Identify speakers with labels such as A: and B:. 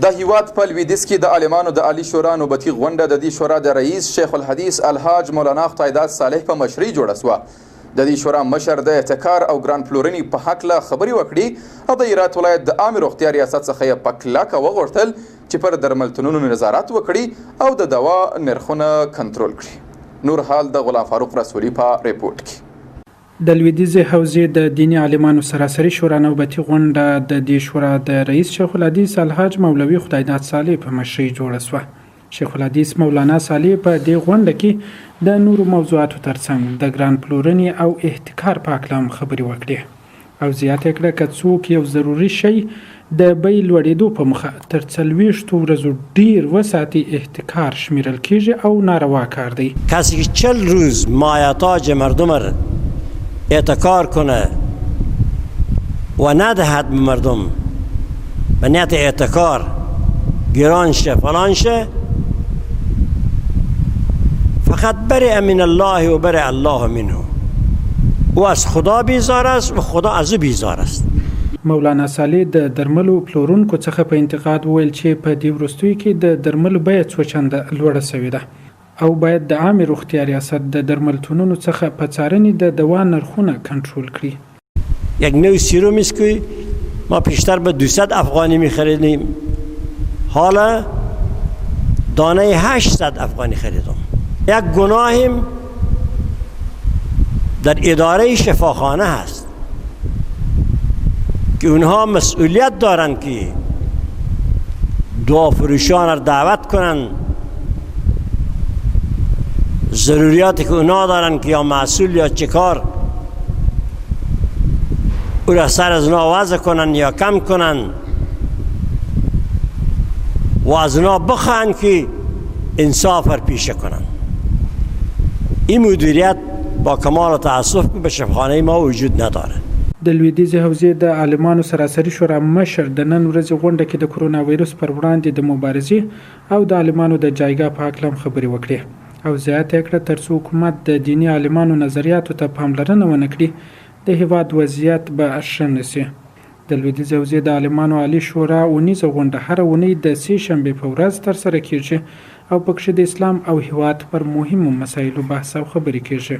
A: د هیواد په لویدیځ کې د عالمانو د عالی شورا نوبتي غونډه د دې شورا د رئیس شیخ الحدیث الحاج مولانا خدایداد صالح په مشرۍ جوړه سوه. د دې شورا مشر د احتکار او ګران پلورنې په هکله خبرې وکړي او د هرات ولایت د عامې روغتیا ریاست څخه یې په کلکه وغوښتل چې پر درملتونونو نظارت وکړي او د دوا نرخونه کنټرول کړي. نور حال د غلام فاروق رسولي په ریپورټ کې.
B: د لویدیځې حوزې د دیني عالمانو سراسري شورا نوبتي غونډه د دې شورا د رئیس شیخ الحدیث الحاج مولوي خدایداد صالح په مشرۍ جوړه سوه. شیخ الحدیث مولانا صالح په دې غونډه کې د نورو موضوعاتو ترڅنګ د ګران پلورنې او احتکار په هکله هم خبرې وکړې او زیاته کړه که څوک یو ضروري شی د بیې لوړېدو په مخه تر 40 ورځو ډیر وساتي احتکار شمیرل کیږي او ناروا کار دی.
C: کسی که 40 روز مایحتاج مردم احتکار کنه و ندهد به مردم به نیت احتکار گران شه فلان شه فقط برئ من الله و برئ الله منه. او از خدا بیزار است و خدا از او بیزار است.
B: مولانا صالح د درملو پلورونکو څخه په انتقاد ویل چې په دې وروستیو کې د درملو بیه څو چنده لوړه سوې ده او باید د عامې روغتیا ریاست د درملتونونو څخه په څارنې د دوا نرخونه کنټرول کړي.
C: یک نوع سیروم است که ما پیشتر به 200 افغانی می‌خریدیم، حالا دانه 800 افغانی خریدم. یک گناهیم در اداره شفاخانه هست که اونها مسئولیت دارند که دوافروشان را دعوت کنند، ضروریاتی که اونا دارن که یا محصول یا چکار او را سر از اونا وضع کنن یا کم کنن و از اونا بخواهند که انصاف را پیشه کنن. این مدیریت با کمال تاسف به شفاخانه ما وجود نداره.
B: د لویدیځې حوزې د عالمانو سراسري شورا مشر د نن ورځې غونډه کې د کرونا وایرس پر وړاندې د مبارزې او د عالمانو د جایګاه په هکله هم خبرې وکړې او زیاته کړه تر څو حکومت د دیني عالمانو نظریاتو ته پاملرنه ونه کړي د هیواد وضعیت به ښه نشي. د لویدیځې حوزې د عالمانو عالي شورا اونیزه غونډه هره اونۍ د سې شنبې په ورځ ترسره کیږي او پکښې د اسلام او هیواد پر مهمو مسایلو بحث او خبرې کیږي.